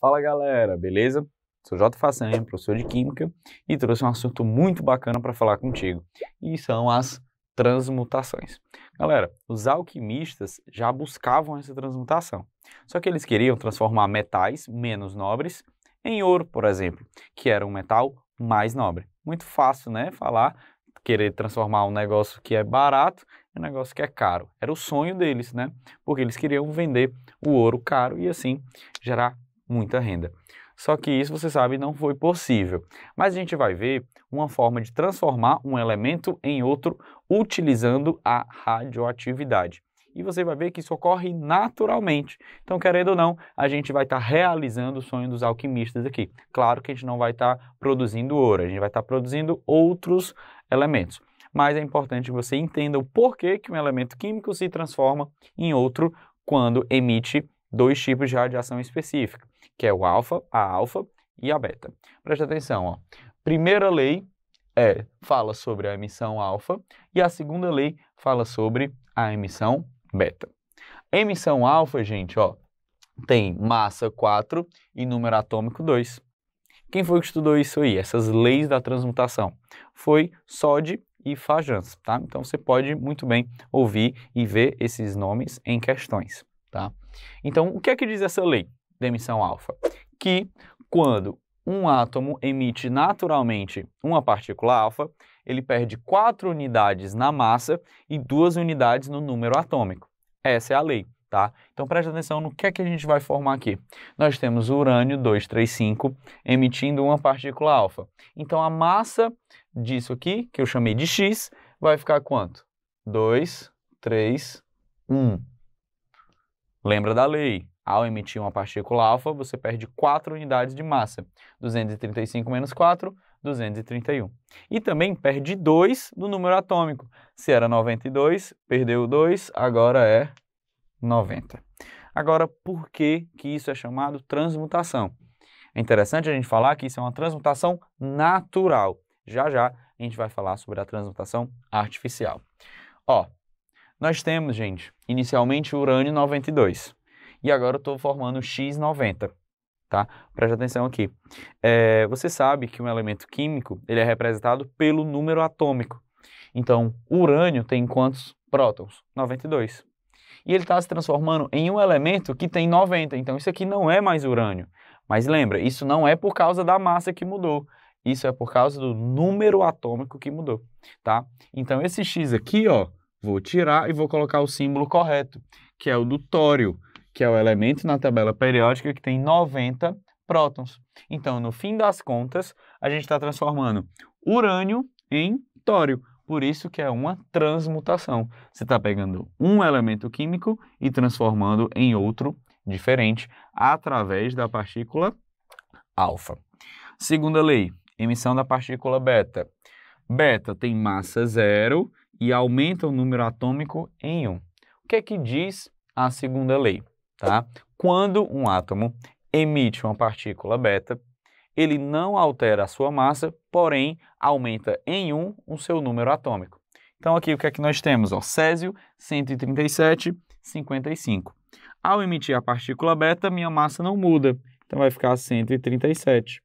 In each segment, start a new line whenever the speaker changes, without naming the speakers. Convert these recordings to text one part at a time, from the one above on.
Fala galera, beleza? Sou J. Facem, professor de Química, e trouxe um assunto muito bacana para falar contigo, e são as transmutações. Galera, os alquimistas já buscavam essa transmutação, só que eles queriam transformar metais menos nobres em ouro, por exemplo, que era um metal mais nobre. Muito fácil, né? Querer transformar um negócio que é barato em um negócio que é caro. Era o sonho deles, né? Porque eles queriam vender o ouro caro e assim gerar muita renda. Só que isso, você sabe, não foi possível. Mas a gente vai ver uma forma de transformar um elemento em outro utilizando a radioatividade. E você vai ver que isso ocorre naturalmente. Então, querendo ou não, a gente vai estar realizando o sonho dos alquimistas aqui. Claro que a gente não vai estar produzindo ouro, a gente vai estar produzindo outros elementos. Mas é importante que você entenda o porquê que um elemento químico se transforma em outro quando emite dois tipos de radiação específica, que é o alfa e a beta. Preste atenção, ó. Primeira lei fala sobre a emissão alfa e a segunda lei fala sobre a emissão beta. A emissão alfa, gente, ó, tem massa 4 e número atômico 2. Quem foi que estudou isso aí? Essas leis da transmutação? Foi Soddy e Fajans, tá? Então você pode muito bem ouvir e ver esses nomes em questões, tá? Então, o que é que diz essa lei da emissão alfa? Que quando um átomo emite naturalmente uma partícula alfa, ele perde 4 unidades na massa e 2 unidades no número atômico. Essa é a lei, tá? Então, preste atenção no que é que a gente vai formar aqui. Nós temos o urânio 235 emitindo uma partícula alfa. Então, a massa disso aqui, que eu chamei de X, vai ficar quanto? 2, 3, 1. Lembra da lei? Ao emitir uma partícula alfa, você perde 4 unidades de massa. 235 menos 4, 231. E também perde 2 do número atômico. Se era 92, perdeu 2, agora é 90. Agora, por que isso é chamado transmutação? É interessante a gente falar que isso é uma transmutação natural. Já já a gente vai falar sobre a transmutação artificial. Ó, nós temos, gente, inicialmente o urânio 92. E agora eu estou formando o X90, tá? Preste atenção aqui. Você sabe que um elemento químico ele é representado pelo número atômico. Então, o urânio tem quantos prótons? 92. E ele está se transformando em um elemento que tem 90. Então, isso aqui não é mais urânio. Mas lembra, isso não é por causa da massa que mudou. Isso é por causa do número atômico que mudou, tá? Então, esse X aqui, ó, vou tirar e vou colocar o símbolo correto, que é o do tório, que é o elemento na tabela periódica que tem 90 prótons. Então, no fim das contas, a gente está transformando urânio em tório. Por isso que é uma transmutação. Você está pegando um elemento químico e transformando em outro diferente através da partícula alfa. Segunda lei, emissão da partícula beta. Beta tem massa 0 e aumenta o número atômico em 1. O que é que diz a segunda lei? Tá? Quando um átomo emite uma partícula beta, ele não altera a sua massa, porém aumenta em 1 o seu número atômico. Então aqui o que é que nós temos? Ó, Césio 137, 55. Ao emitir a partícula beta, minha massa não muda, então vai ficar 137.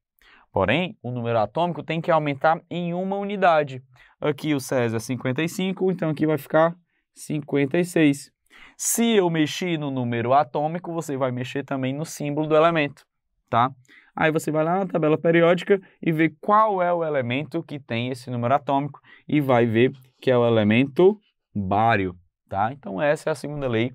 Porém, o número atômico tem que aumentar em uma unidade. Aqui o Césio é 55, então aqui vai ficar 56. Se eu mexer no número atômico, você vai mexer também no símbolo do elemento, tá? Aí você vai lá na tabela periódica e vê qual é o elemento que tem esse número atômico e vai ver que é o elemento bário, tá? Então essa é a segunda lei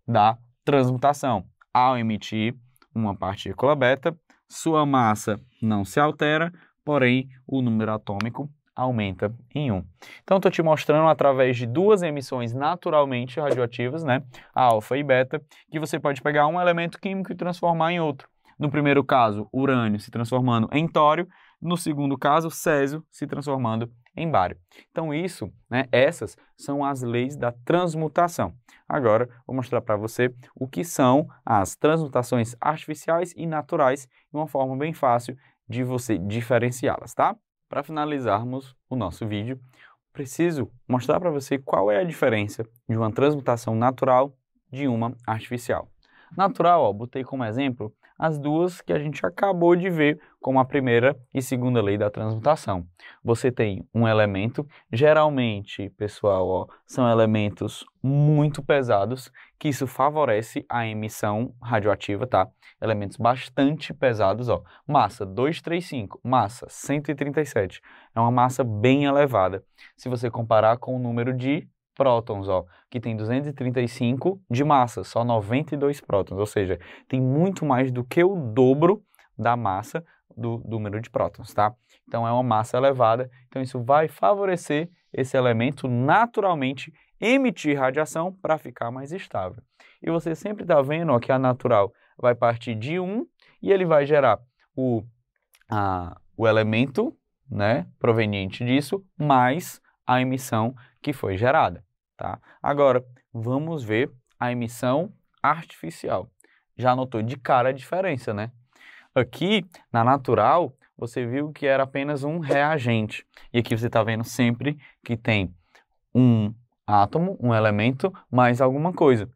da transmutação. Ao emitir uma partícula beta, sua massa não se altera, porém o número atômico aumenta em 1. Então, estou te mostrando através de duas emissões naturalmente radioativas, né, a alfa e beta, que você pode pegar um elemento químico e transformar em outro. No primeiro caso, urânio se transformando em tório, no segundo caso, césio se transformando em bário. Então, essas são as leis da transmutação. Agora, vou mostrar para você o que são as transmutações artificiais e naturais, de uma forma bem fácil de você diferenciá-las, tá? Para finalizarmos o nosso vídeo, preciso mostrar para você qual é a diferença de uma transmutação natural de uma artificial. Natural, ó, botei como exemplo as duas que a gente acabou de ver como a primeira e segunda lei da transmutação. Você tem um elemento, geralmente, pessoal, ó, são elementos muito pesados, que isso favorece a emissão radioativa, tá? Elementos bastante pesados, ó, massa 235, massa 137, é uma massa bem elevada, se você comparar com o número de prótons, ó, que tem 235 de massa, só 92 prótons, ou seja, tem muito mais do que o dobro da massa do número de prótons, tá? Então é uma massa elevada, então isso vai favorecer esse elemento naturalmente emitir radiação para ficar mais estável. E você sempre está vendo, ó, que a natural vai partir de 1 e ele vai gerar o elemento, né, proveniente disso, mais a emissão que foi gerada, tá? Agora, vamos ver a emissão artificial. Já notou de cara a diferença, né? Aqui, na natural, você viu que era apenas um reagente. E aqui você está vendo sempre que tem um átomo, um elemento, mais alguma coisa.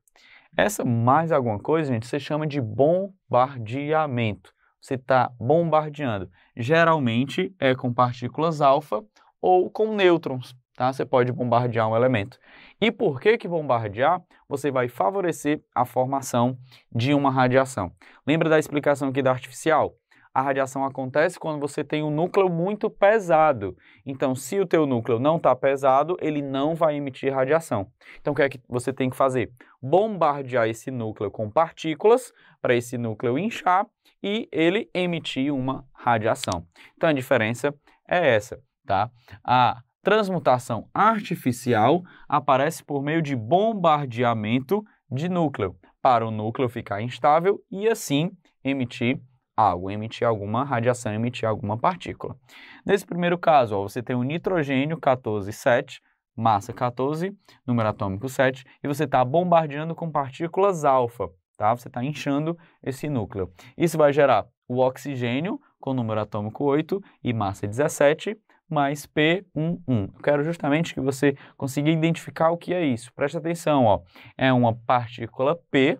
Essa mais alguma coisa, gente, você chama de bombardeamento. Você está bombardeando. Geralmente é com partículas alfa ou com nêutrons, tá? Você pode bombardear um elemento. E por que bombardear? Você vai favorecer a formação de uma radiação. Lembra da explicação aqui da artificial? A radiação acontece quando você tem um núcleo muito pesado. Então, se o teu núcleo não está pesado, ele não vai emitir radiação. Então, o que é que você tem que fazer? Bombardear esse núcleo com partículas, para esse núcleo inchar e ele emitir uma radiação. Então, a diferença é essa, tá? A transmutação artificial aparece por meio de bombardeamento de núcleo, para o núcleo ficar instável e assim emitir algo, emitir alguma radiação, emitir alguma partícula. Nesse primeiro caso, ó, você tem o nitrogênio 14,7, massa 14, número atômico 7, e você está bombardeando com partículas alfa, tá? Você está inchando esse núcleo. Isso vai gerar o oxigênio com número atômico 8 e massa 17, mais P11. Eu quero justamente que você consiga identificar o que é isso. Preste atenção, ó. É uma partícula P,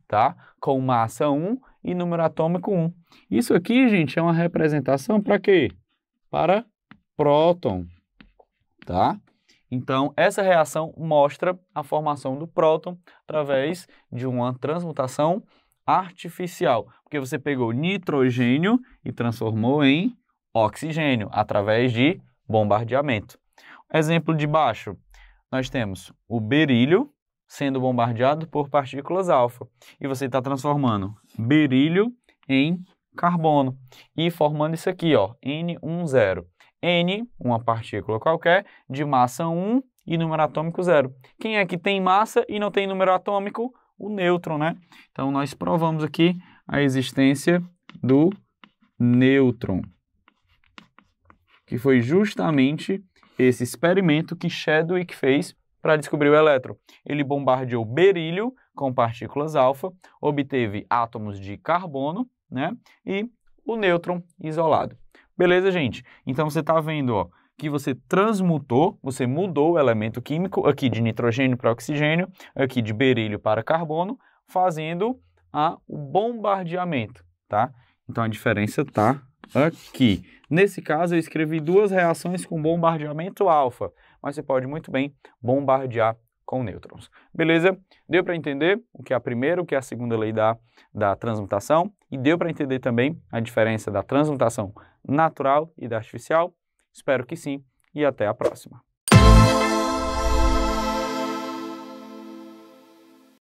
tá? Com massa 1 e número atômico 1. Isso aqui, gente, é uma representação para quê? Para próton, tá? Então, essa reação mostra a formação do próton através de uma transmutação artificial, porque você pegou nitrogênio e transformou em oxigênio através de bombardeamento. Exemplo de baixo, nós temos o berílio sendo bombardeado por partículas alfa e você está transformando berílio em carbono e formando isso aqui, ó, N10. N, uma partícula qualquer, de massa 1 e número atômico 0. Quem é que tem massa e não tem número atômico? O nêutron, né? Então, nós provamos aqui a existência do nêutron, que foi justamente esse experimento que Chadwick fez para descobrir o elétron. Ele bombardeou berílio com partículas alfa, obteve átomos de carbono, né? E o nêutron isolado. Beleza, gente? Então, você está vendo, ó, que você transmutou, você mudou o elemento químico aqui de nitrogênio para oxigênio, aqui de berílio para carbono, fazendo o bombardeamento, tá? Então, a diferença está aqui. Nesse caso, eu escrevi duas reações com bombardeamento alfa, mas você pode muito bem bombardear com nêutrons. Beleza? Deu para entender o que é a primeira, o que é a segunda lei da transmutação e deu para entender também a diferença da transmutação natural e da artificial? Espero que sim e até a próxima.